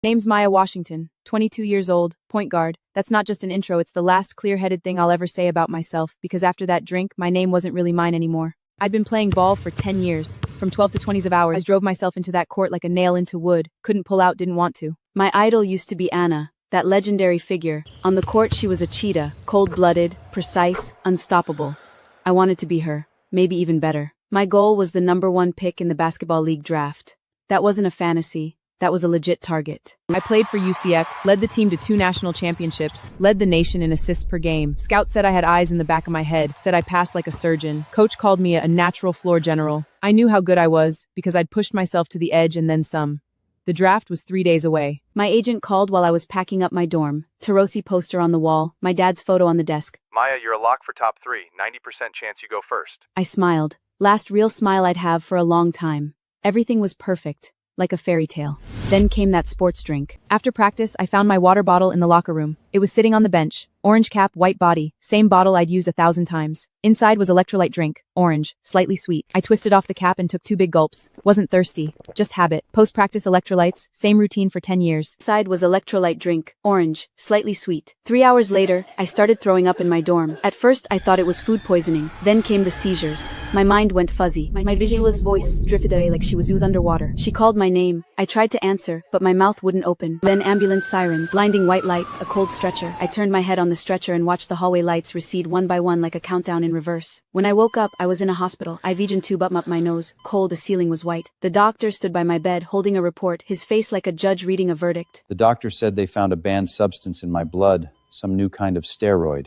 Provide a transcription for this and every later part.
Name's Maya Washington, 22 years old, point guard. That's not just an intro, it's the last clear-headed thing I'll ever say about myself, because after that drink, my name wasn't really mine anymore. I'd been playing ball for 10 years, from 12 to 20s of hours. I drove myself into that court like a nail into wood, couldn't pull out, didn't want to. My idol used to be Anna, that legendary figure. On the court, she was a cheetah, cold-blooded, precise, unstoppable. I wanted to be her, maybe even better. My goal was the #1 pick in the basketball league draft. That wasn't a fantasy. That was a legit target. I played for UCF, led the team to 2 national championships, led the nation in assists per game. Scouts said I had eyes in the back of my head, said I passed like a surgeon. Coach called me a natural floor general. I knew how good I was, because I'd pushed myself to the edge and then some. The draft was 3 days away. My agent called while I was packing up my dorm. Tarosi poster on the wall, my dad's photo on the desk. Maya, you're a lock for top 3. 90% chance you go first. I smiled. Last real smile I'd have for a long time. Everything was perfect. Like a fairy tale. Then came that sports drink. After practice, I found my water bottle in the locker room. It was sitting on the bench. Orange cap, white body. Same bottle I'd used 1,000 times. Inside was electrolyte drink. Orange. Slightly sweet. I twisted off the cap and took 2 big gulps. Wasn't thirsty. Just habit. Post-practice electrolytes. Same routine for 10 years. Inside was electrolyte drink. Orange. Slightly sweet. 3 hours later, I started throwing up in my dorm. At first, I thought it was food poisoning. Then came the seizures. My mind went fuzzy. My visualist voice drifted away like she was underwater. She called my name. I tried to answer, but my mouth wouldn't open. Then ambulance sirens, blinding white lights, a cold stretcher. I turned my head on the stretcher and watched the hallway lights recede one by one like a countdown in reverse. When I woke up, I was in a hospital. IV tube up my nose. Cold, the ceiling was white. The doctor stood by my bed, holding a report, his face like a judge reading a verdict. The doctor said they found a banned substance in my blood, some new kind of steroid.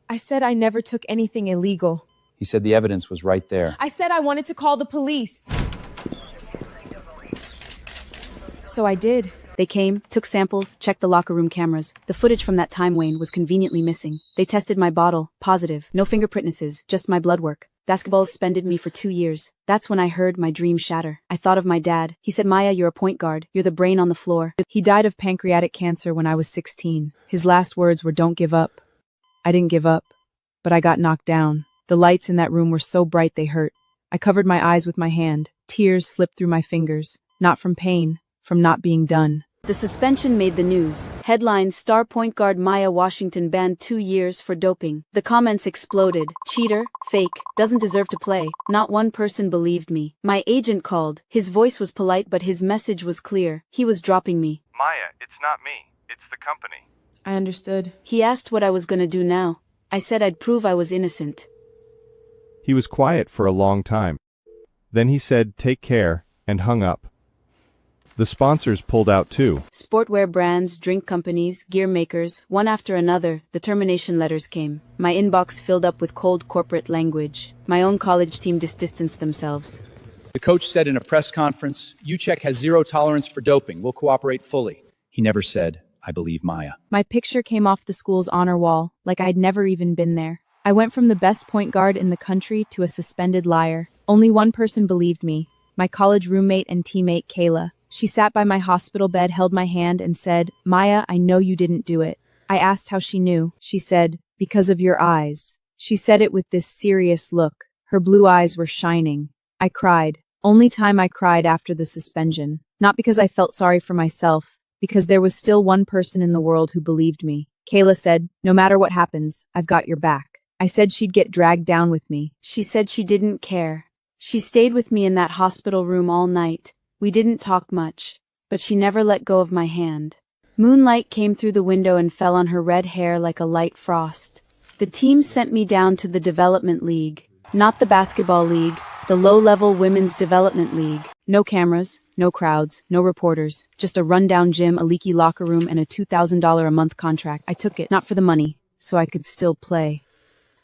I said I never took anything illegal. He said the evidence was right there. I said I wanted to call the police. So I did. They came, took samples, checked the locker room cameras. The footage from that time, Wayne, was conveniently missing. They tested my bottle, positive. No fingerprintnesses, just my blood work. Basketball suspended me for 2 years. That's when I heard my dream shatter. I thought of my dad. He said, Maya, you're a point guard. You're the brain on the floor. He died of pancreatic cancer when I was 16. His last words were, don't give up. I didn't give up, but I got knocked down. The lights in that room were so bright they hurt. I covered my eyes with my hand. Tears slipped through my fingers. Not from pain, from not being done. The suspension made the news. Headlines: star point guard Maya Washington banned 2 years for doping. The comments exploded. Cheater, fake, doesn't deserve to play. Not one person believed me. My agent called. His voice was polite, but his message was clear. He was dropping me. Maya, it's not me. It's the company. I understood. He asked what I was gonna do now. I said I'd prove I was innocent. He was quiet for a long time. Then he said, take care, and hung up. The sponsors pulled out too. Sportwear brands, drink companies, gear makers, one after another, the termination letters came. My inbox filled up with cold corporate language. My own college team distanced themselves. The coach said in a press conference, UCheck has 0 tolerance for doping. We'll cooperate fully. He never said, I believe Maya. My picture came off the school's honor wall, like I'd never even been there. I went from the best point guard in the country to a suspended liar. Only one person believed me, my college roommate and teammate Kayla. She sat by my hospital bed, held my hand, and said, Maya, I know you didn't do it. I asked how she knew. She said, because of your eyes. She said it with this serious look. Her blue eyes were shining. I cried. Only time I cried after the suspension. Not because I felt sorry for myself, because there was still one person in the world who believed me. Kayla said, no matter what happens, I've got your back. I said she'd get dragged down with me. She said she didn't care. She stayed with me in that hospital room all night. We didn't talk much, but she never let go of my hand. Moonlight came through the window and fell on her red hair like a light frost. The team sent me down to the development league, not the basketball league, the low-level women's development league. No cameras, no crowds, no reporters, just a rundown gym, a leaky locker room, and a $2,000 a month contract. I took it, not for the money, so I could still play.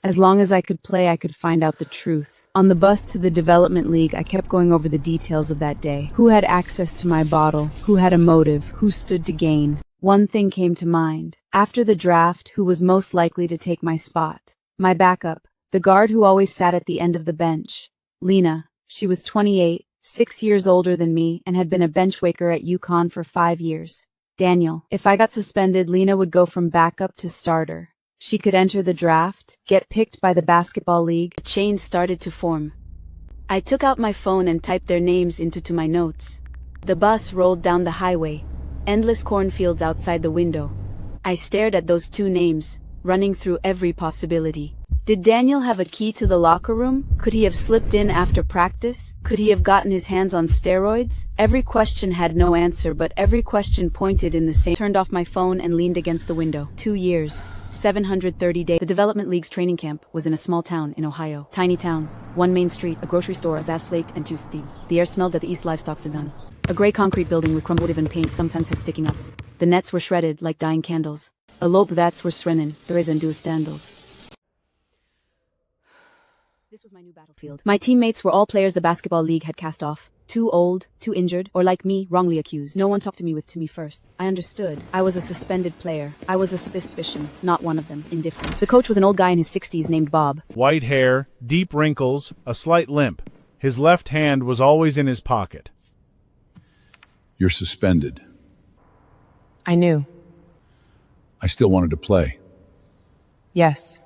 As long as I could play, I could find out the truth. On the bus to the development league, I kept going over the details of that day. Who had access to my bottle? Who had a motive? Who stood to gain? One thing came to mind. After the draft, who was most likely to take my spot? My backup, the guard who always sat at the end of the bench. Lena. She was 28, 6 years older than me, and had been a bench waker at UConn for 5 years. Daniel. If I got suspended, Lena would go from backup to starter. She could enter the draft, get picked by the basketball league. A chain started to form. I took out my phone and typed their names into my notes. The bus rolled down the highway. Endless cornfields outside the window. I stared at those two names, running through every possibility. Did Daniel have a key to the locker room? Could he have slipped in after practice? Could he have gotten his hands on steroids? Every question had no answer, but every question pointed in the same. Turned off my phone and leaned against the window. 2 years. 730 days. The Development League's training camp was in a small town in Ohio. Tiny town. One main street, a grocery store, a Zass Lake, and two steam. The air smelled at the East Livestock Fazan. A gray concrete building with crumbled even paint some fence had sticking up. The nets were shredded like dying candles. A lope that's were srennen, there is and do standals. This was my new battlefield. My teammates were all players the basketball league had cast off. Too old, too injured, or like me, wrongly accused. No one talked to me first. I understood. I was a suspended player. I was a suspicion, not one of them, indifferent. The coach was an old guy in his 60s named Bob. White hair, deep wrinkles, a slight limp. His left hand was always in his pocket. You're suspended. I knew. I still wanted to play. Yes.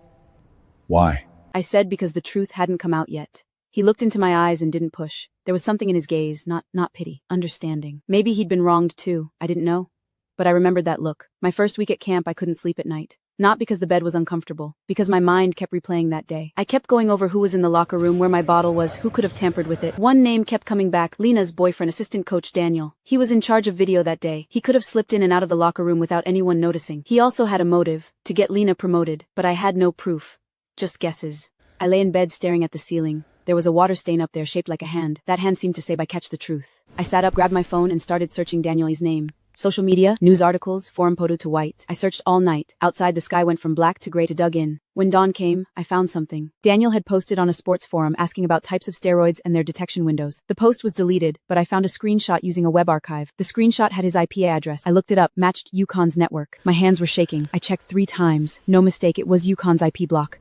Why? I said because the truth hadn't come out yet. He looked into my eyes and didn't push. There was something in his gaze, not pity, understanding. Maybe he'd been wronged too, I didn't know. But I remembered that look. My first week at camp I couldn't sleep at night. Not because the bed was uncomfortable, because my mind kept replaying that day. I kept going over who was in the locker room, where my bottle was, who could have tampered with it. One name kept coming back, Lena's boyfriend, assistant coach Daniel. He was in charge of video that day. He could have slipped in and out of the locker room without anyone noticing. He also had a motive, to get Lena promoted, but I had no proof. Just guesses. I lay in bed staring at the ceiling. There was a water stain up there shaped like a hand. That hand seemed to say, "By catch the truth." I sat up, grabbed my phone, and started searching Daniel's name. Social media, news articles, forum poto to white. I searched all night. Outside, the sky went from black to gray to dug in. When dawn came, I found something. Daniel had posted on a sports forum asking about types of steroids and their detection windows. The post was deleted, but I found a screenshot using a web archive. The screenshot had his IP address. I looked it up, matched Yukon's network. My hands were shaking. I checked 3 times. No mistake, it was Yukon's IP block.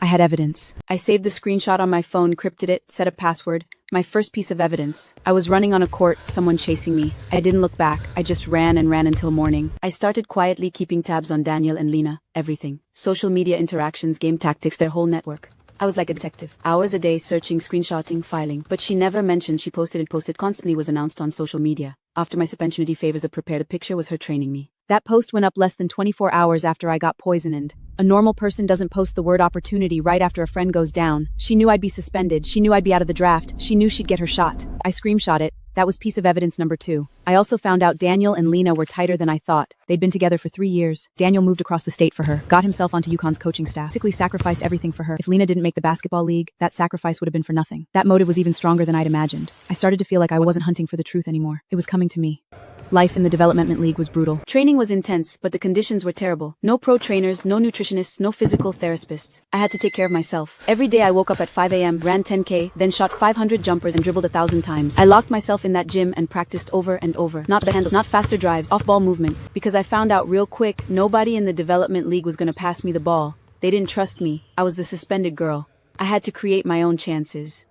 I had evidence. I saved the screenshot on my phone, crypted it, set a password. My first piece of evidence. I was running on a court, someone chasing me. I didn't look back. I just ran and ran until morning. I started quietly keeping tabs on Daniel and Lena. Everything. Social media interactions, game tactics, their whole network. I was like a detective. Hours a day searching, screenshotting, filing. But she never mentioned she posted constantly, was announced on social media. After my suspension favors that prepared a picture was her training me. That post went up less than 24 hours after I got poisoned. A normal person doesn't post the word opportunity right after a friend goes down. She knew I'd be suspended. She knew I'd be out of the draft. She knew she'd get her shot. I screenshot it. That was piece of evidence number 2. I also found out Daniel and Lena were tighter than I thought. They'd been together for 3 years. Daniel moved across the state for her, got himself onto UConn's coaching staff, basically sacrificed everything for her. If Lena didn't make the basketball league, that sacrifice would have been for nothing. That motive was even stronger than I'd imagined. I started to feel like I wasn't hunting for the truth anymore. It was coming to me. Life in the development league was brutal. Training was intense, but the conditions were terrible. No pro trainers, no nutritionists, no physical therapists. I had to take care of myself. Every day I woke up at 5 a.m., ran 10K, then shot 500 jumpers and dribbled 1,000 times. I locked myself in that gym and practiced over and over. Not the handles, not faster drives, off-ball movement. Because I found out real quick, nobody in the development league was gonna pass me the ball. They didn't trust me. I was the suspended girl. I had to create my own chances.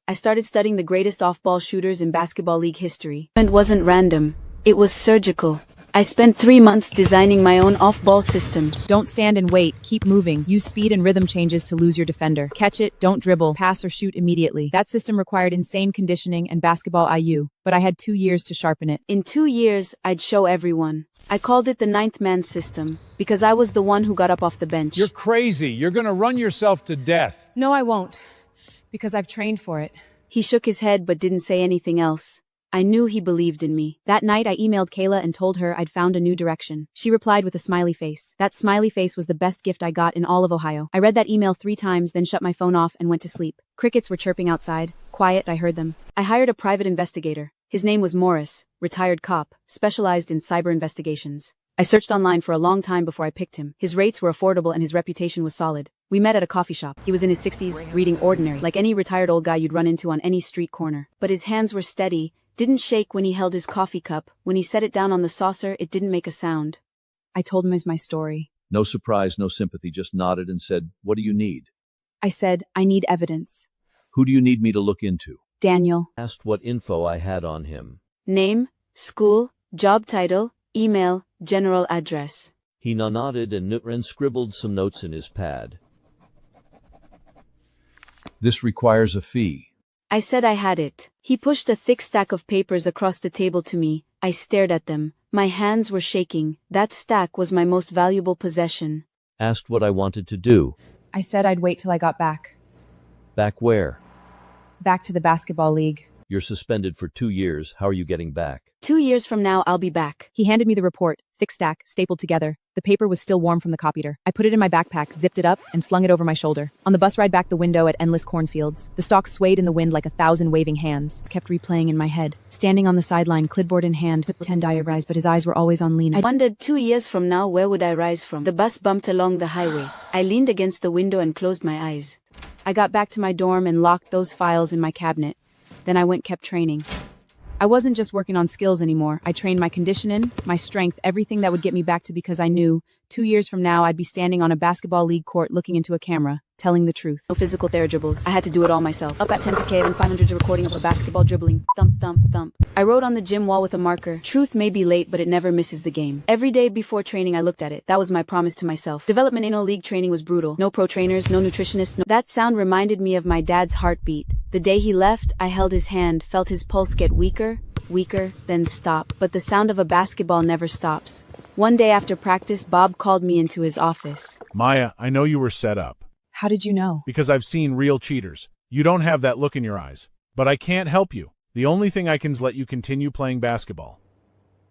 I started studying the greatest off-ball shooters in basketball league history. It wasn't random. It was surgical. I spent 3 months designing my own off-ball system. Don't stand and wait. Keep moving. Use speed and rhythm changes to lose your defender. Catch it, don't dribble, pass or shoot immediately. That system required insane conditioning and basketball IQ, but I had 2 years to sharpen it. In 2 years, I'd show everyone. I called it the 9th man system, because I was the one who got up off the bench. You're crazy. You're gonna run yourself to death. No, I won't. Because I've trained for it. He shook his head but didn't say anything else. I knew he believed in me. That night I emailed Kayla and told her I'd found a new direction. She replied with a smiley face. That smiley face was the best gift I got in all of Ohio. I read that email 3 times, then shut my phone off and went to sleep. Crickets were chirping outside. Quiet, I heard them. I hired a private investigator. His name was Morris, retired cop, specialized in cyber investigations. I searched online for a long time before I picked him. His rates were affordable and his reputation was solid. We met at a coffee shop. He was in his 60s, reading ordinary, like any retired old guy you'd run into on any street corner. But his hands were steady, didn't shake when he held his coffee cup. When he set it down on the saucer, it didn't make a sound. I told him my story. No surprise, no sympathy, just nodded and said, "What do you need?" I said, I need evidence. "Who do you need me to look into?" Daniel. Asked what info I had on him. Name, school, job title, email, general address. He nodded and scribbled some notes in his pad. "This requires a fee." I said I had it. He pushed a thick stack of papers across the table to me. I stared at them. My hands were shaking. That stack was my most valuable possession. Asked what I wanted to do. I said I'd wait till I got back. Back where? Back to the basketball league. You're suspended for 2 years. How are you getting back? 2 years from now, I'll be back. He handed me the report, thick stack, stapled together. The paper was still warm from the copier. I put it in my backpack, zipped it up, and slung it over my shoulder. On the bus ride back the window at endless cornfields, the stalks swayed in the wind like 1,000 waving hands. It kept replaying in my head. Standing on the sideline, clipboard in hand, to pretend I rise, but his eyes were always on Lena. I wondered 2 years from now, where would I rise from? The bus bumped along the highway. I leaned against the window and closed my eyes. I got back to my dorm and locked those files in my cabinet. Then I kept training. I wasn't just working on skills anymore. I trained my conditioning, my strength, everything that would get me back to because I knew 2 years from now I'd be standing on a basketball league court looking into a camera, telling the truth. No physical therapy dribbles. I had to do it all myself. Up at 10th and 500's a recording of a basketball dribbling. Thump, thump, thump. I wrote on the gym wall with a marker. Truth may be late, but it never misses the game. Every day before training, I looked at it. That was my promise to myself. Developmental league training was brutal. No pro trainers, no nutritionists. That sound reminded me of my dad's heartbeat. The day he left, I held his hand, felt his pulse get weaker, then stop. But the sound of a basketball never stops. One day after practice, Bob called me into his office. Maya, I know you were set up. How did you know? Because I've seen real cheaters. You don't have that look in your eyes. But I can't help you. The only thing I can is let you continue playing basketball.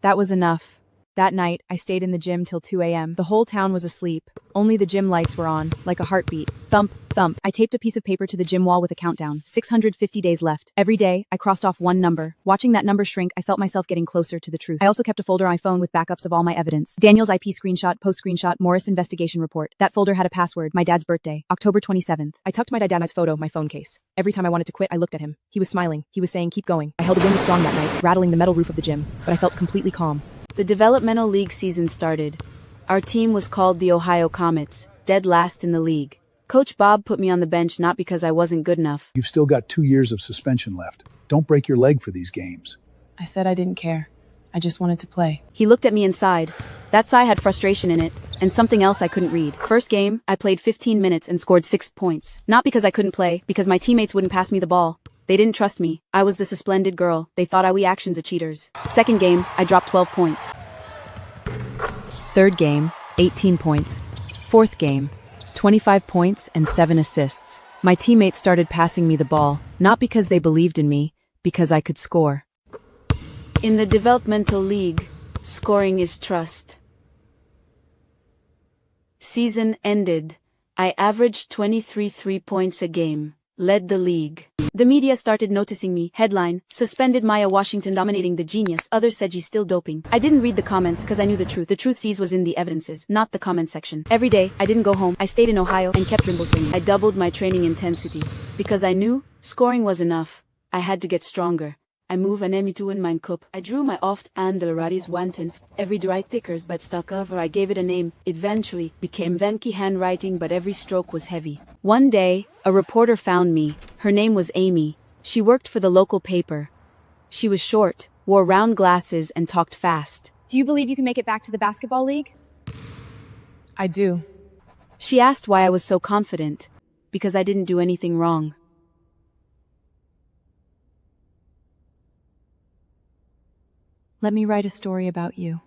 That was enough. That night, I stayed in the gym till 2 a.m. The whole town was asleep. Only the gym lights were on, like a heartbeat. Thump, thump. I taped a piece of paper to the gym wall with a countdown. 650 days left. Every day, I crossed off one number. Watching that number shrink, I felt myself getting closer to the truth. I also kept a folder on my phone with backups of all my evidence. Daniel's IP screenshot, post screenshot, Morris investigation report. That folder had a password, my dad's birthday, October 27th. I tucked my dad's photo, my phone case. Every time I wanted to quit, I looked at him. He was smiling. He was saying, keep going. I held the window strong that night, rattling the metal roof of the gym, but I felt completely calm. The developmental league season started. Our team was called the Ohio Comets, dead last in the league. Coach Bob put me on the bench not because I wasn't good enough. You've still got 2 years of suspension left. Don't break your leg for these games. I said I didn't care. I just wanted to play. He looked at me and sighed. That sigh had frustration in it, and something else I couldn't read. First game, I played 15 minutes and scored 6 points. Not because I couldn't play, because my teammates wouldn't pass me the ball. They didn't trust me. I was the suspended girl. They thought I we actions of cheaters. Second game, I dropped 12 points. Third game, 18 points. Fourth game, 25 points and 7 assists. My teammates started passing me the ball, not because they believed in me, because I could score. In the developmental league, scoring is trust. Season ended. I averaged 23 3-points a game. Led the league. The media started noticing me. Headline, suspended Maya Washington dominating the genius. Others said she's still doping. I didn't read the comments because I knew the truth. The truth sees was in the evidences, not the comment section. Every day, I didn't go home. I stayed in Ohio and kept dribbles winning. I doubled my training intensity. Because I knew scoring was enough. I had to get stronger. I move an emi in mein cup. I drew my oft and the radis wanton. Every dry thickers but stuck over. I gave it a name. Eventually became Venki handwriting, but every stroke was heavy. One day, a reporter found me. Her name was Amy. She worked for the local paper. She was short, wore round glasses, and talked fast. Do you believe you can make it back to the basketball league? I do. She asked why I was so confident. Because I didn't do anything wrong. Let me write a story about you.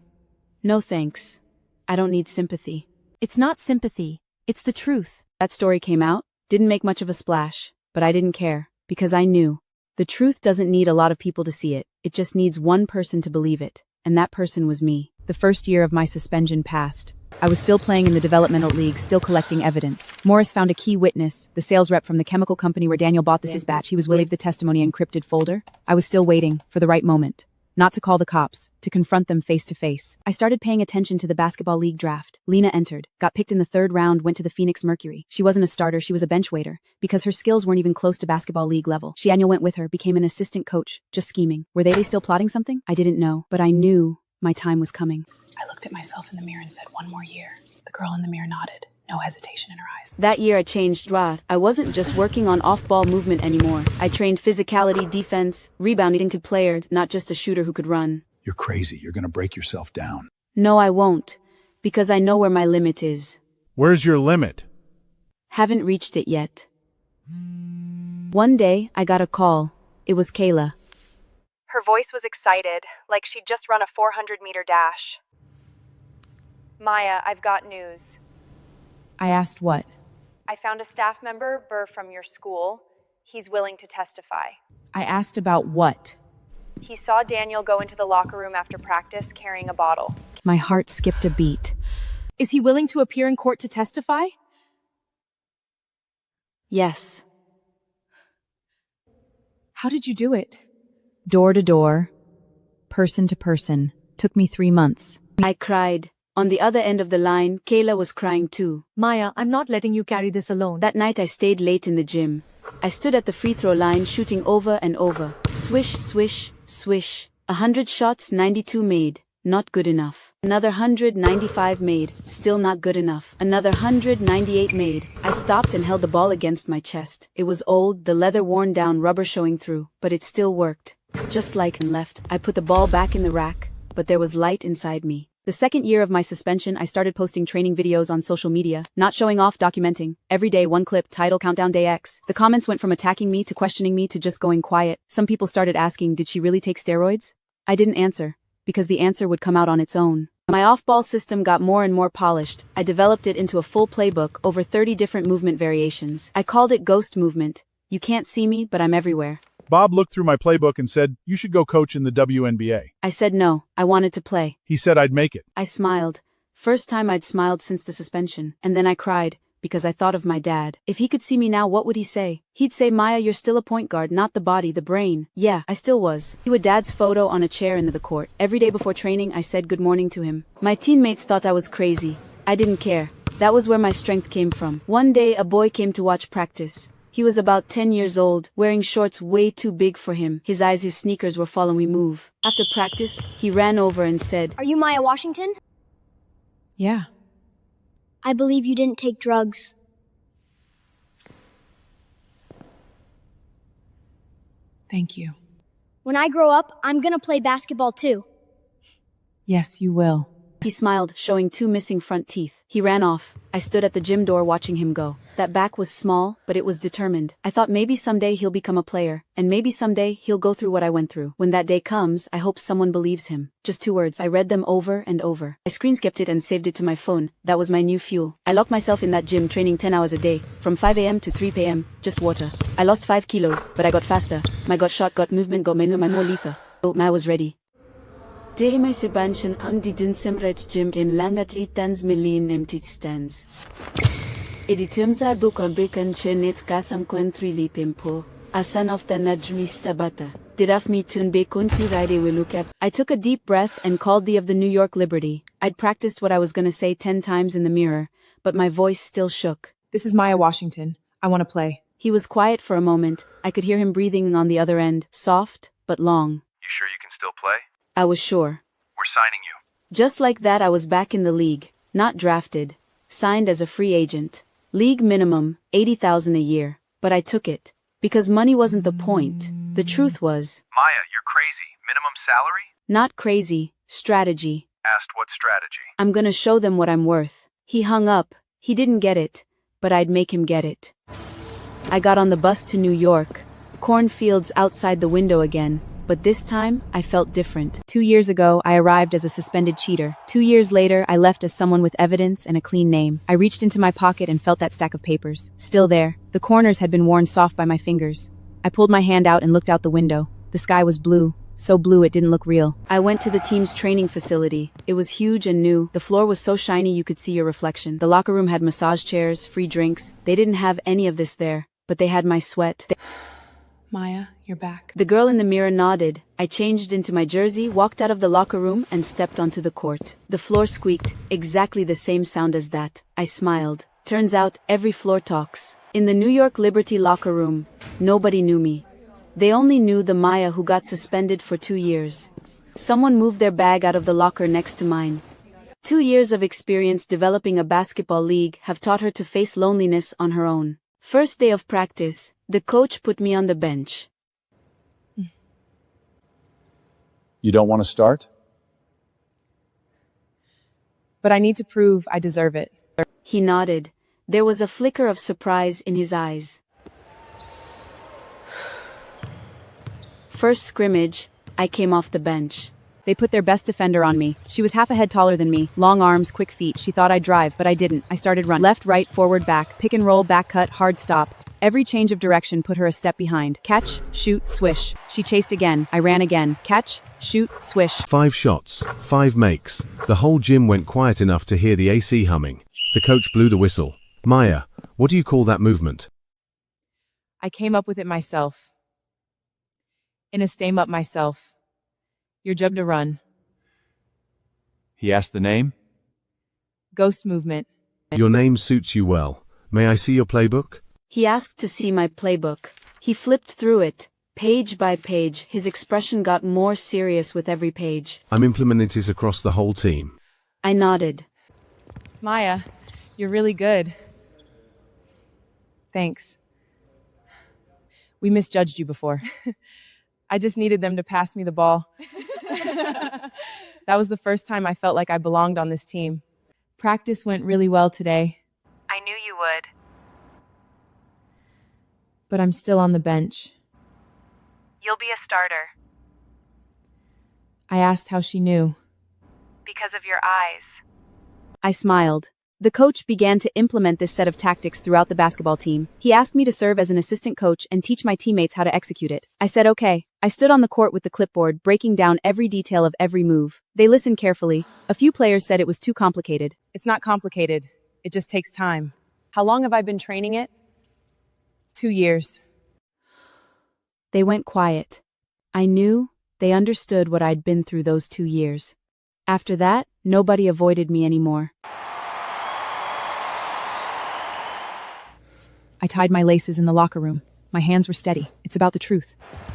No thanks. I don't need sympathy. It's not sympathy. It's the truth. That story came out, didn't make much of a splash, but I didn't care, because I knew. The truth doesn't need a lot of people to see it. It just needs one person to believe it, and that person was me. The first year of my suspension passed. I was still playing in the developmental league, still collecting evidence. Morris found a key witness, the sales rep from the chemical company where Daniel bought this batch. He was willing to leave the testimony encrypted folder. I was still waiting for the right moment. Not to call the cops, to confront them face to face. I started paying attention to the basketball league draft. Lena entered, got picked in the 3rd round, went to the Phoenix Mercury. She wasn't a starter, she was a bench waiter, because her skills weren't even close to basketball league level. Daniel went with her, became an assistant coach, just scheming. Were they still plotting something? I didn't know, but I knew my time was coming. I looked at myself in the mirror and said, 1 more year. The girl in the mirror nodded. No hesitation in her eyes. That year I changed rod. I wasn't just working on off-ball movement anymore. I trained physicality, defense, rebounding to player, not just a shooter who could run. You're crazy. You're going to break yourself down. No, I won't. Because I know where my limit is. Where's your limit? Haven't reached it yet. One day, I got a call. It was Kayla. Her voice was excited, like she'd just run a 400-meter dash. Maya, I've got news. I asked what? I found a staff member, Burr, from your school. He's willing to testify. I asked about what? He saw Daniel go into the locker room after practice carrying a bottle. My heart skipped a beat. Is he willing to appear in court to testify? Yes. How did you do it? Door to door, person to person. Took me 3 months. I cried. On the other end of the line, Kayla was crying too. Maya, I'm not letting you carry this alone. That night I stayed late in the gym. I stood at the free throw line shooting over and over. Swish, swish, swish. 100 shots, 92 made. Not good enough. Another 195 made. Still not good enough. Another 198 made. I stopped and held the ball against my chest. It was old, the leather worn down, rubber showing through, but it still worked. Just like and left, I put the ball back in the rack, but there was light inside me. The second year of my suspension, I started posting training videos on social media, not showing off, documenting. Every day, one clip, title, countdown, day X. The comments went from attacking me to questioning me to just going quiet. Some people started asking, did she really take steroids? I didn't answer, because the answer would come out on its own. My off-ball system got more and more polished. I developed it into a full playbook, over 30 different movement variations. I called it Ghost Movement. You can't see me, but I'm everywhere. Bob looked through my playbook and said, you should go coach in the WNBA. I said no, I wanted to play. He said I'd make it. I smiled. First time I'd smiled since the suspension. And then I cried, because I thought of my dad. If he could see me now, what would he say? He'd say, Maya, you're still a point guard, not the body, the brain. Yeah, I still was. He would Dad's photo on a chair in the court. Every day before training, I said good morning to him. My teammates thought I was crazy. I didn't care. That was where my strength came from. One day, a boy came to watch practice. He was about 10 years old, wearing shorts way too big for him. His eyes, his sneakers were following me move. After practice, he ran over and said, Are you Maya Washington? Yeah. I believe you didn't take drugs. Thank you. When I grow up, I'm gonna play basketball too. Yes, you will. He smiled, showing 2 missing front teeth. He ran off. I stood at the gym door watching him go. That back was small, but it was determined. I thought maybe someday he'll become a player, and maybe someday he'll go through what I went through. When that day comes, I hope someone believes him. Just 2 words. I read them over and over. I screen-skipped it and saved it to my phone. That was my new fuel. I locked myself in that gym training 10 hours a day, from 5 a.m. to 3 p.m., just water. I lost 5 kilos, but I got faster. My got shot, got movement, got my more lethal. Oh, I was ready. Day my suspension ang didn't gym in langat itans million empty stands. Editumza book on brick and chenets kasam country lipimpo, asan of the najmista bata. Diraf me tun be kunti ride we look up. I took a deep breath and called the of the New York Liberty. I'd practiced what I was gonna say 10 times in the mirror, but my voice still shook. This is Maya Washington. I want to play. He was quiet for a moment. I could hear him breathing on the other end, soft, but long. You sure you can still play? I was sure. We're signing you. Just like that, I was back in the league, not drafted, signed as a free agent. League minimum, $80,000 a year. But I took it. Because money wasn't the point. The truth was, Maya, you're crazy. Minimum salary? Not crazy, strategy. Asked what strategy? I'm gonna show them what I'm worth. He hung up. He didn't get it. But I'd make him get it. I got on the bus to New York. Cornfields outside the window again. But this time, I felt different. 2 years ago, I arrived as a suspended cheater. 2 years later, I left as someone with evidence and a clean name. I reached into my pocket and felt that stack of papers. Still there. The corners had been worn soft by my fingers. I pulled my hand out and looked out the window. The sky was blue. So blue it didn't look real. I went to the team's training facility. It was huge and new. The floor was so shiny you could see your reflection. The locker room had massage chairs, free drinks. They didn't have any of this there, but they had my sweat. Maya, you're back. The girl in the mirror nodded. I changed into my jersey, walked out of the locker room, and stepped onto the court. The floor squeaked, exactly the same sound as that. I smiled. Turns out, every floor talks. In the New York Liberty locker room, nobody knew me. They only knew the Maya who got suspended for 2 years. Someone moved their bag out of the locker next to mine. 2 years of experience developing a basketball league have taught her to face loneliness on her own. First day of practice, the coach put me on the bench. You don't want to start? But I need to prove I deserve it. He nodded. There was a flicker of surprise in his eyes. First scrimmage, I came off the bench. They put their best defender on me. She was half a head taller than me. Long arms, quick feet. She thought I'd drive, but I didn't. I started running. Left, right, forward, back. Pick and roll, back cut, hard stop. Every change of direction put her a step behind. Catch, shoot, swish. She chased again. I ran again. Catch, shoot, swish. 5 shots, 5 makes. The whole gym went quiet enough to hear the AC humming. The coach blew the whistle. Maya, what do you call that movement? I came up with it myself. In a stame up myself. Your job to run. He asked the name? Ghost movement. Your name suits you well. May I see your playbook? He asked to see my playbook. He flipped through it, page by page. His expression got more serious with every page. I'm implementing this across the whole team. I nodded. Maya, you're really good. Thanks. We misjudged you before. I just needed them to pass me the ball. That was the first time I felt like I belonged on this team. Practice went really well today. I knew you would. But I'm still on the bench. You'll be a starter. I asked how she knew. Because of your eyes. I smiled. The coach began to implement this set of tactics throughout the basketball team. He asked me to serve as an assistant coach and teach my teammates how to execute it. I said okay. I stood on the court with the clipboard, breaking down every detail of every move. They listened carefully. A few players said it was too complicated. It's not complicated. It just takes time. How long have I been training it? 2 years. They went quiet. I knew they understood what I'd been through those 2 years. After that, nobody avoided me anymore. I tied my laces in the locker room. My hands were steady. It's about the truth.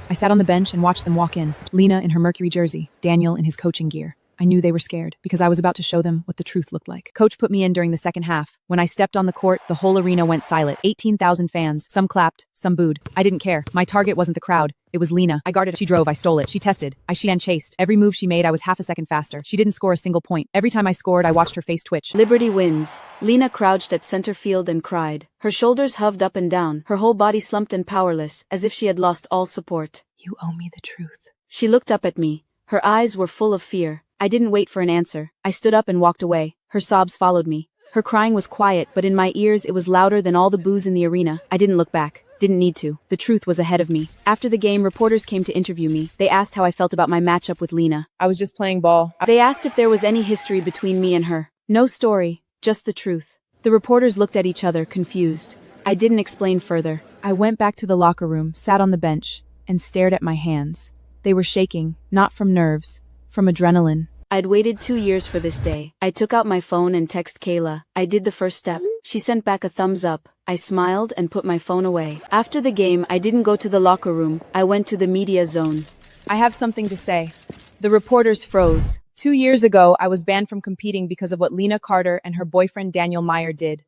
I sat on the bench and watched them walk in. Lena in her Mercury jersey, Daniel in his coaching gear. I knew they were scared because I was about to show them what the truth looked like. Coach put me in during the second half. When I stepped on the court, the whole arena went silent. 18,000 fans. Some clapped, some booed. I didn't care. My target wasn't the crowd. It was Lena. I guarded. She drove. I stole it. She tested. She chased. Every move she made, I was half a second faster. She didn't score a single point. Every time I scored, I watched her face twitch. Liberty wins. Lena crouched at center field and cried. Her shoulders hoved up and down. Her whole body slumped and powerless, as if she had lost all support. You owe me the truth. She looked up at me. Her eyes were full of fear. I didn't wait for an answer. I stood up and walked away. Her sobs followed me. Her crying was quiet, but in my ears it was louder than all the boos in the arena. I didn't look back. Didn't need to. The truth was ahead of me. After the game, reporters came to interview me. They asked how I felt about my matchup with Lena. I was just playing ball. They asked if there was any history between me and her. No story, just the truth. The reporters looked at each other, confused. I didn't explain further. I went back to the locker room, sat on the bench, and stared at my hands. They were shaking, not from nerves, from adrenaline. I'd waited 2 years for this day. I took out my phone and texted Kayla. I did the first step. She sent back a thumbs up. I smiled and put my phone away. After the game, I didn't go to the locker room. I went to the media zone. I have something to say. The reporters froze. 2 years ago, I was banned from competing because of what Lena Carter and her boyfriend Daniel Meyer did.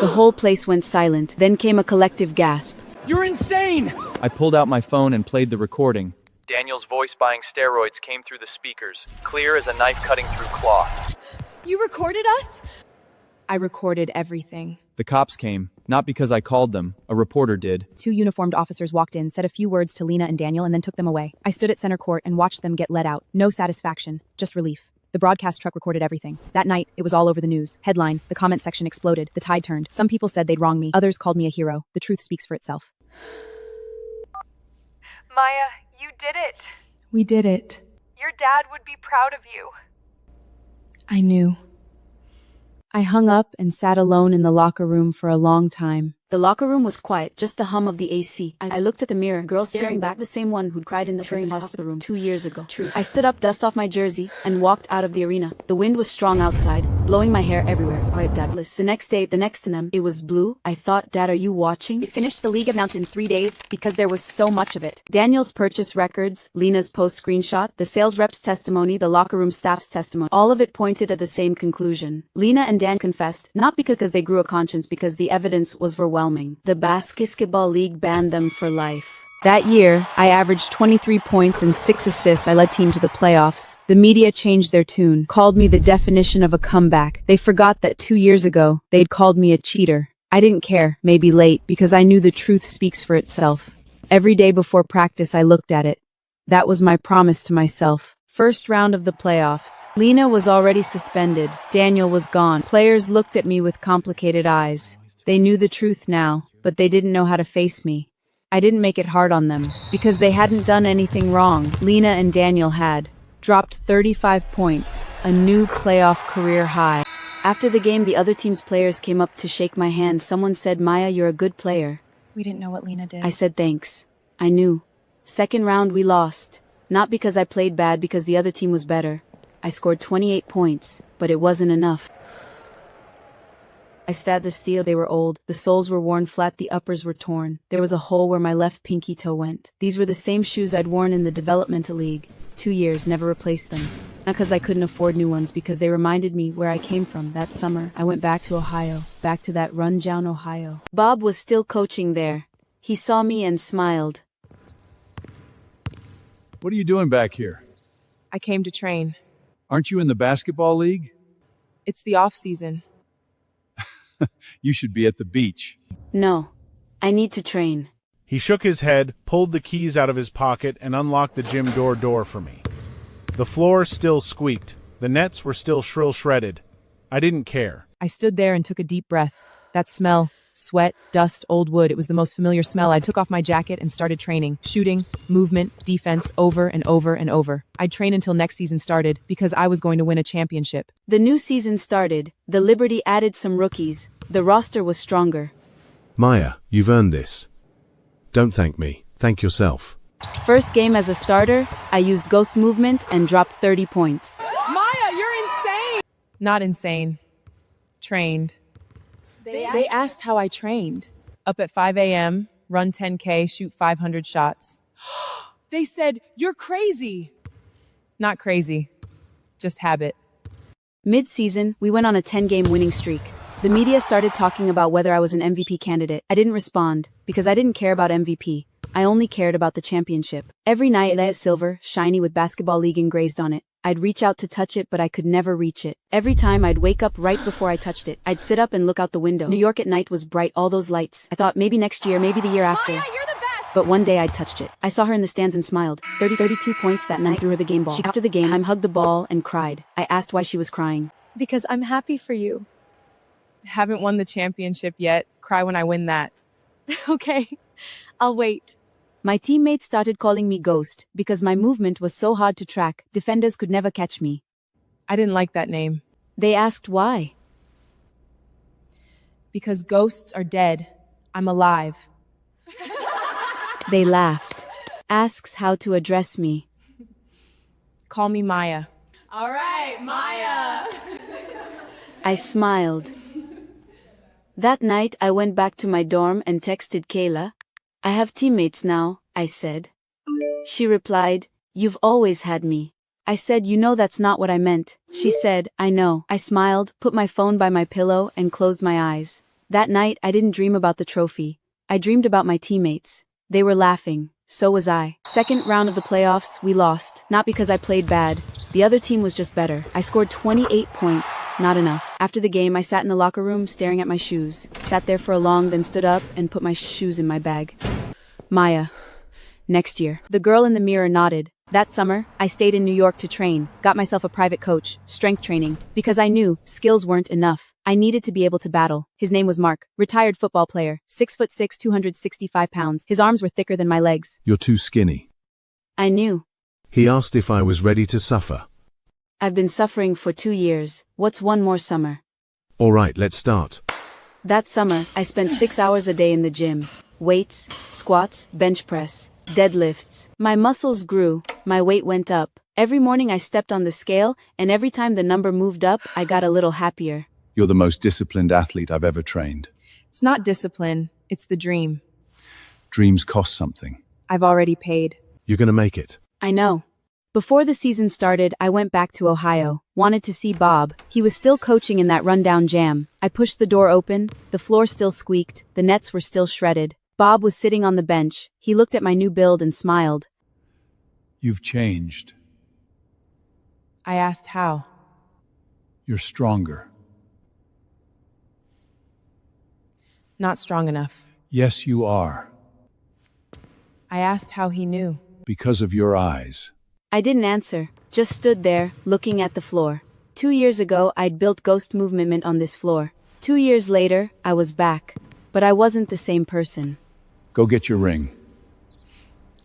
The whole place went silent. Then came a collective gasp. You're insane! I pulled out my phone and played the recording. Daniel's voice buying steroids came through the speakers, clear as a knife cutting through cloth. You recorded us? I recorded everything. The cops came, not because I called them, a reporter did. 2 uniformed officers walked in, said a few words to Lena and Daniel, and then took them away. I stood at center court and watched them get let out. No satisfaction, just relief. The broadcast truck recorded everything. That night, it was all over the news. Headline, the comment section exploded. The tide turned. Some people said they'd wrong me. Others called me a hero. The truth speaks for itself. Maya, you did it. We did it. Your dad would be proud of you. I knew. I hung up and sat alone in the locker room for a long time. The locker room was quiet, just the hum of the AC. I looked at the mirror, girl staring back, the same one who'd cried in the train hospital room 2 years ago. I stood up, dust off my jersey, and walked out of the arena. The wind was strong outside, blowing my hair everywhere. Quiet, Dadless. The next day, the next to them, it was blue. I thought, Dad, are you watching? We finished the league announced in 3 days because there was so much of it. Daniel's purchase records, Lena's post screenshot, the sales rep's testimony, the locker room staff's testimony. All of it pointed at the same conclusion. Lena and Dan confessed, not because they grew a conscience, because the evidence was overwhelming. The basketball league banned them for life. That year, I averaged 23 points and 6 assists. I led team to the playoffs. The media changed their tune, called me the definition of a comeback. They forgot that 2 years ago, they'd called me a cheater. I didn't care, maybe late, because I knew the truth speaks for itself. Every day before practice, I looked at it. That was my promise to myself. First round of the playoffs. Lena was already suspended. Daniel was gone. Players looked at me with complicated eyes. They knew the truth now, but they didn't know how to face me. I didn't make it hard on them, because they hadn't done anything wrong. Lena and Daniel had dropped 35 points, a new playoff career high. After the game, the other team's players came up to shake my hand. Someone said, "Maya, you're a good player." We didn't know what Lena did. I said thanks. I knew. Second round, we lost. Not because I played bad, because the other team was better. I scored 28 points, but it wasn't enough. I stabbed the steel. They were old. The soles were worn flat. The uppers were torn. There was a hole where my left pinky toe went. These were the same shoes I'd worn in the developmental league. 2 years, never replaced them. Not because I couldn't afford new ones, because they reminded me where I came from. That summer, I went back to Ohio. Back to that rundown Ohio. Bob was still coaching there. He saw me and smiled. What are you doing back here? I came to train. Aren't you in the basketball league? It's the off-season. You should be at the beach. No. I need to train. He shook his head, pulled the keys out of his pocket, and unlocked the gym door for me. The floor still squeaked. The nets were still shredded. I didn't care. I stood there and took a deep breath. That smell, sweat, dust, old wood, it was the most familiar smell. I took off my jacket and started training. Shooting, movement, defense, over and over and over. I'd train until next season started, because I was going to win a championship. The new season started. The Liberty added some rookies. The roster was stronger. Maya, you've earned this. Don't thank me. Thank yourself. First game as a starter, I used ghost movement and dropped 30 points. Maya, you're insane! Not insane. Trained. They asked how I trained. Up at 5 a.m., run 10K, shoot 500 shots. They said, "You're crazy." Not crazy. Just habit. Mid-season, we went on a 10-game winning streak. The media started talking about whether I was an MVP candidate. I didn't respond, because I didn't care about MVP. I only cared about the championship. Every night, I had silver, shiny with basketball league engraved on it. I'd reach out to touch it, but I could never reach it. Every time, I'd wake up right before I touched it. I'd sit up and look out the window. New York at night was bright, all those lights. I thought maybe next year, maybe the year after. Maya, you're the best! But one day I touched it. I saw her in the stands and smiled. 32 points that night, threw her the game ball. After the game, I hugged the ball and cried. I asked why she was crying. Because I'm happy for you. Haven't won the championship yet. Cry when I win that. Okay, I'll wait. My teammates started calling me Ghost because my movement was so hard to track, defenders could never catch me. I didn't like that name. They asked why. Because ghosts are dead. I'm alive. They laughed. Asks how to address me. Call me Maya. All right, Maya. I smiled. That night, I went back to my dorm and texted Kayla. "I have teammates now," I said. She replied, "You've always had me." I said, "You know that's not what I meant." She said, "I know." I smiled, put my phone by my pillow, and closed my eyes. That night, I didn't dream about the trophy. I dreamed about my teammates. They were laughing. So was I. Second round of the playoffs, we lost. Not because I played bad. The other team was just better. I scored 28 points. Not enough. After the game, I sat in the locker room staring at my shoes. Sat there for a long, then stood up and put my shoes in my bag. Maya. Next year. The girl in the mirror nodded. That summer, I stayed in New York to train, got myself a private coach, strength training, because I knew skills weren't enough. I needed to be able to battle. His name was Mark, retired football player, 6'6", 265 pounds. His arms were thicker than my legs. You're too skinny. I knew. He asked if I was ready to suffer. I've been suffering for 2 years. What's one more summer? All right, let's start. That summer, I spent 6 hours a day in the gym. Weights, squats, bench press, deadlifts. My muscles grew, my weight went up. Every morning I stepped on the scale, and every time the number moved up, I got a little happier. You're the most disciplined athlete I've ever trained. It's not discipline, it's the dream. Dreams cost something. I've already paid. You're gonna make it. I know. Before the season started, I went back to Ohio, wanted to see Bob. He was still coaching in that rundown jam. I pushed the door open, the floor still squeaked, the nets were still shredded. Bob was sitting on the bench. He looked at my new build and smiled. You've changed. I asked how. You're stronger. Not strong enough. Yes, you are. I asked how he knew. Because of your eyes. I didn't answer, just stood there, looking at the floor. 2 years ago, I'd built ghost movement on this floor. 2 years later, I was back. But I wasn't the same person. Go get your ring.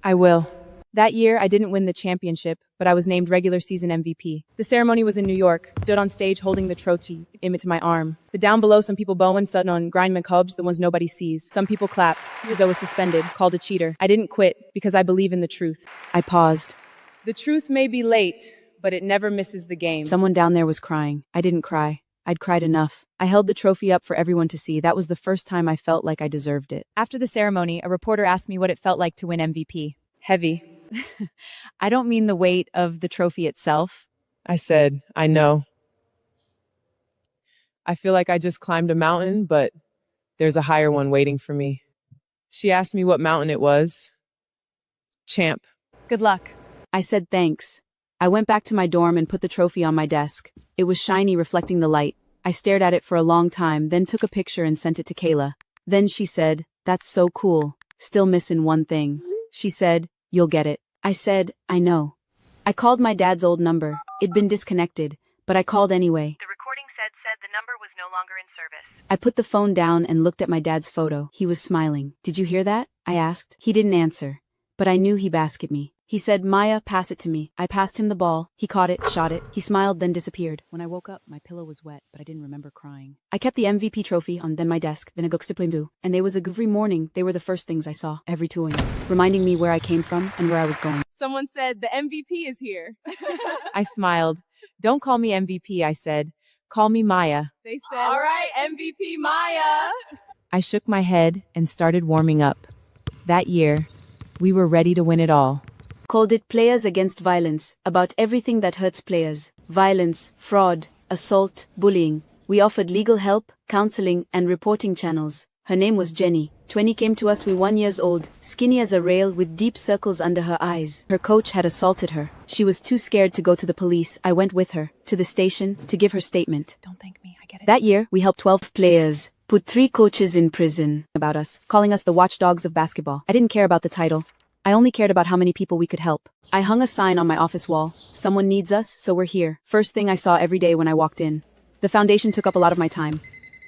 I will. That year, I didn't win the championship, but I was named regular season MVP. The ceremony was in New York, stood on stage holding the trophy, image to my arm. The down below, some people bowing, sudden on grind McCubs, the ones nobody sees. Some people clapped. Rizzo was suspended, called a cheater. I didn't quit, because I believe in the truth. I paused. The truth may be late, but it never misses the game. Someone down there was crying. I didn't cry. I'd cried enough. I held the trophy up for everyone to see. That was the first time I felt like I deserved it. After the ceremony, a reporter asked me what it felt like to win MVP. Heavy. I don't mean the weight of the trophy itself. I said, I know. I feel like I just climbed a mountain, but there's a higher one waiting for me. She asked me what mountain it was. Champ. Good luck. I said thanks. I went back to my dorm and put the trophy on my desk. It was shiny, reflecting the light. I stared at it for a long time, then took a picture and sent it to Kayla. Then she said, "That's so cool. Still missing one thing." She said, "You'll get it." I said, "I know." I called my dad's old number. It'd been disconnected, but I called anyway. The recording said the number was no longer in service. I put the phone down and looked at my dad's photo. He was smiling. "Did you hear that?" I asked. He didn't answer, but I knew he basked me. He said, "Maya, pass it to me." I passed him the ball. He caught it, shot it. He smiled, then disappeared. When I woke up, my pillow was wet, but I didn't remember crying. I kept the MVP trophy on then my desk, then a gukstiplimdu, and they was every morning. They were the first things I saw, every touring, reminding me where I came from and where I was going. Someone said, the MVP is here. I smiled. "Don't call me MVP," I said. "Call me Maya." They said, all right, MVP Maya. I shook my head and started warming up. That year, we were ready to win it all. Called it Players Against Violence, about everything that hurts players. Violence, fraud, assault, bullying. We offered legal help, counseling, and reporting channels. Her name was Jenny. 20 came to us. We 1 year old, skinny as a rail with deep circles under her eyes. Her coach had assaulted her. She was too scared to go to the police. I went with her to the station to give her statement. Don't thank me, I get it. That year, we helped 12 players, put 3 coaches in prison. About us, calling us the watchdogs of basketball. I didn't care about the title. I only cared about how many people we could help. I hung a sign on my office wall. "Someone needs us, so we're here." First thing I saw every day when I walked in. The foundation took up a lot of my time,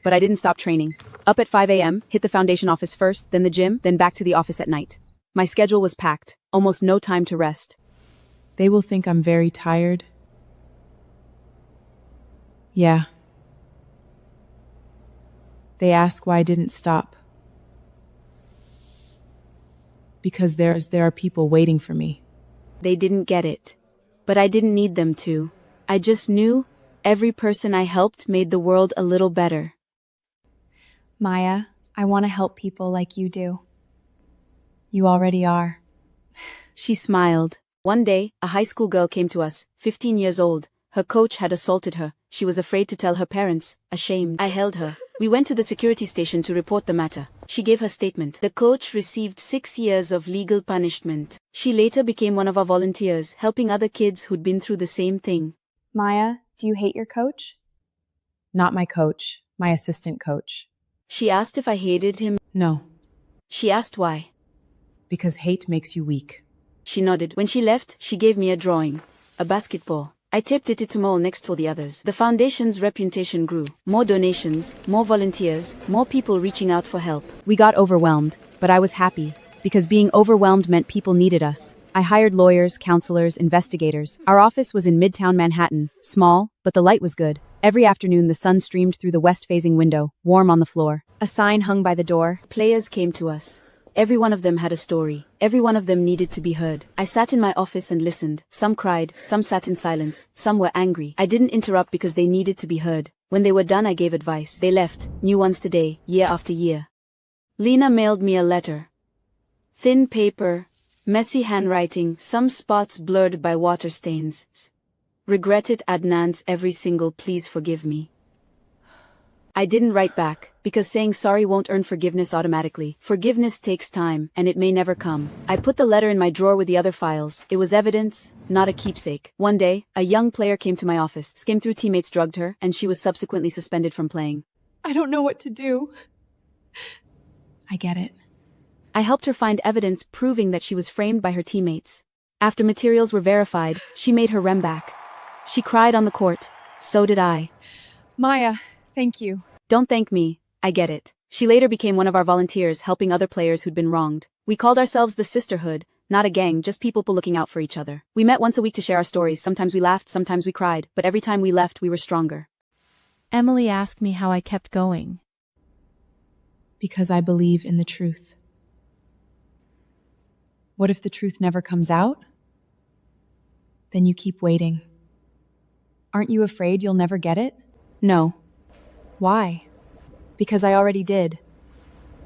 but I didn't stop training. Up at 5 a.m., hit the foundation office first, then the gym, then back to the office at night. My schedule was packed, almost no time to rest. They will think I'm very tired. Yeah. They ask why I didn't stop. Because there are people waiting for me. They didn't get it. But I didn't need them to. I just knew every person I helped made the world a little better. Maya, I want to help people like you do. You already are. She smiled. One day, a high school girl came to us, 15 years old. Her coach had assaulted her. She was afraid to tell her parents, ashamed. I held her. We went to the security station to report the matter. She gave her statement. The coach received 6 years of legal punishment. She later became one of our volunteers, helping other kids who'd been through the same thing. Maya, do you hate your coach? Not my coach, my assistant coach. She asked if I hated him. No. She asked why. Because hate makes you weak. She nodded. When she left, she gave me a drawing. A basketball. I taped it to mall next to the others. The foundation's reputation grew. More donations, more volunteers, more people reaching out for help. We got overwhelmed, but I was happy, because being overwhelmed meant people needed us. I hired lawyers, counselors, investigators. Our office was in Midtown Manhattan, small, but the light was good. Every afternoon the sun streamed through the west-facing window, warm on the floor. A sign hung by the door. Players came to us. Every one of them had a story. Every one of them needed to be heard. I sat in my office and listened. Some cried, some sat in silence, some were angry. I didn't interrupt because they needed to be heard. When they were done, I gave advice. They left, new ones today, year after year. Lena mailed me a letter. Thin paper, messy handwriting, some spots blurred by water stains. Regretted Adnan's every single please forgive me. I didn't write back, because saying sorry won't earn forgiveness automatically. Forgiveness takes time, and it may never come. I put the letter in my drawer with the other files. It was evidence, not a keepsake. One day, a young player came to my office, skimmed through teammates, drugged her, and she was subsequently suspended from playing. I don't know what to do. I get it. I helped her find evidence proving that she was framed by her teammates. After materials were verified, she made her rem back. She cried on the court. So did I. Maya, thank you. Don't thank me. I get it. She later became one of our volunteers helping other players who'd been wronged. We called ourselves the Sisterhood, not a gang, just people looking out for each other. We met once a week to share our stories. Sometimes we laughed, sometimes we cried, but every time we left, we were stronger. Emily asked me how I kept going. Because I believe in the truth. What if the truth never comes out? Then you keep waiting. Aren't you afraid you'll never get it? No. Why? Because I already did.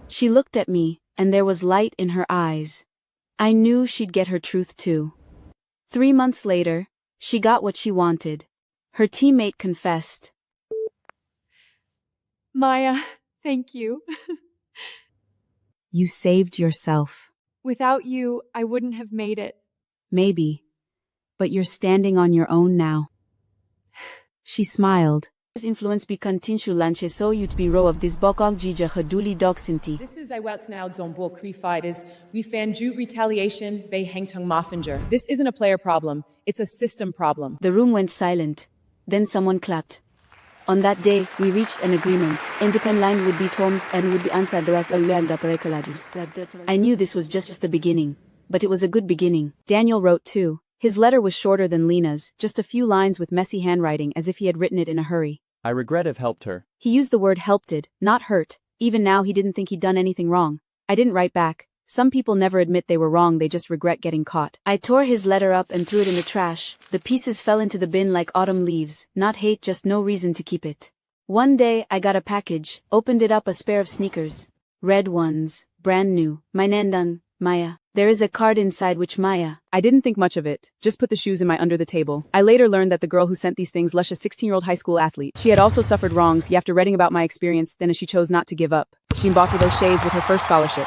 She looked at me, and there was light in her eyes. I knew she'd get her truth too. 3 months later, she got what she wanted. Her teammate confessed. Maya, thank you. You saved yourself. Without you, I wouldn't have made it. Maybe. But you're standing on your own now. She smiled. Influence bi continue lanche so you'd be row of this bokog jija haduli dog sinti. This is I wouts now zombo fight is we fan jute retaliation bei hangtung maffinger. This isn't a player problem, it's a system problem. The room went silent. Then someone clapped. On that day, we reached an agreement. Independent line would be terms and would be answered as I knew this was just the beginning, but it was a good beginning. Daniel wrote too. His letter was shorter than Lena's, just a few lines with messy handwriting as if he had written it in a hurry. I regret I've helped her. He used the word helped, not hurt. Even now he didn't think he'd done anything wrong. I didn't write back. Some people never admit they were wrong, they just regret getting caught. I tore his letter up and threw it in the trash. The pieces fell into the bin like autumn leaves. Not hate, just no reason to keep it. One day, I got a package, opened it up, a pair of sneakers. Red ones, brand new. My Nandang, Maya. There is a card inside which Maya. I didn't think much of it, just put the shoes in my under the table. I later learned that the girl who sent these things lush a 16-year-old high school athlete. She had also suffered wrongs, after reading about my experience, then as she chose not to give up. She embarked with O'Shea's with her first scholarship.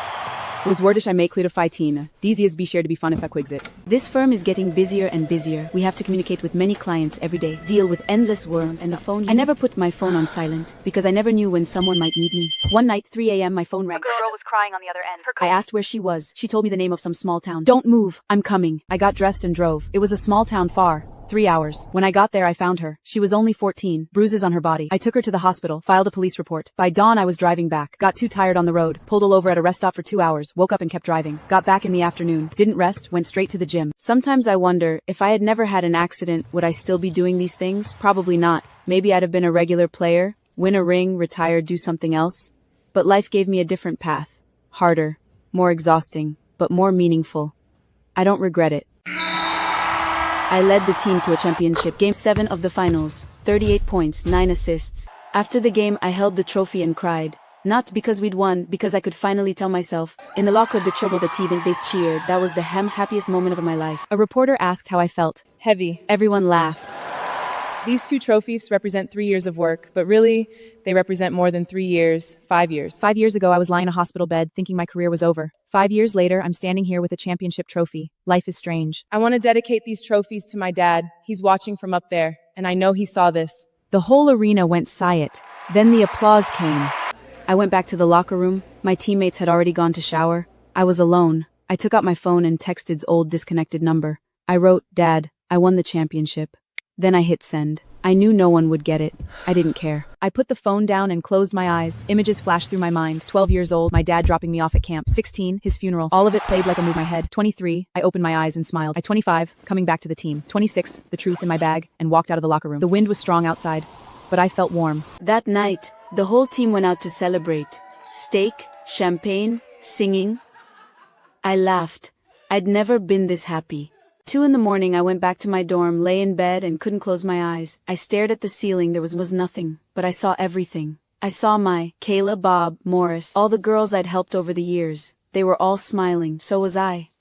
It was wordish I make clear to fighting. Dizias be sure to be fun if I quigs it. This firm is getting busier and busier. We have to communicate with many clients every day, deal with endless work, and the phone. I never put my phone on silent, because I never knew when someone might need me. One night, 3 a.m. my phone rang. A girl was crying on the other end. I asked where she was. She told me the name of some small town. Don't move, I'm coming. I got dressed and drove. It was a small town far. 3 hours. When I got there, I found her. She was only 14, bruises on her body. I took her to the hospital, filed a police report. By dawn, I was driving back. Got too tired on the road, pulled all over at a rest stop for 2 hours, woke up and kept driving. Got back in the afternoon, didn't rest, went straight to the gym. Sometimes I wonder, if I had never had an accident, would I still be doing these things? Probably not. Maybe I'd have been a regular player, win a ring, retire, do something else. But life gave me a different path. Harder, more exhausting, but more meaningful. I don't regret it. I led the team to a championship. Game 7 of the finals. 38 points, 9 assists. After the game, I held the trophy and cried. Not because we'd won, because I could finally tell myself. In the locker, the team, they cheered. That was the happiest moment of my life. A reporter asked how I felt. Heavy. Everyone laughed. These 2 trophies represent 3 years of work, but really, they represent more than 3 years, 5 years. 5 years ago, I was lying in a hospital bed, thinking my career was over. 5 years later, I'm standing here with a championship trophy. Life is strange. I want to dedicate these trophies to my dad. He's watching from up there, and I know he saw this. The whole arena went silent. Then the applause came. I went back to the locker room. My teammates had already gone to shower. I was alone. I took out my phone and texted's old disconnected number. I wrote, "Dad, I won the championship." Then I hit send. I knew no one would get it. I didn't care. I put the phone down and closed my eyes. Images flashed through my mind. 12 years old, my dad dropping me off at camp. 16, his funeral. All of it played like a move in my head. 23, I opened my eyes and smiled. At 25, coming back to the team. 26, the truth in my bag, and walked out of the locker room. The wind was strong outside, but I felt warm. That night, the whole team went out to celebrate. Steak, champagne, singing. I laughed. I'd never been this happy. 2 in the morning, I went back to my dorm, lay in bed and couldn't close my eyes. I stared at the ceiling, there was nothing, but I saw everything. I saw Kayla, Bob, Morris, all the girls I'd helped over the years. They were all smiling, so was I.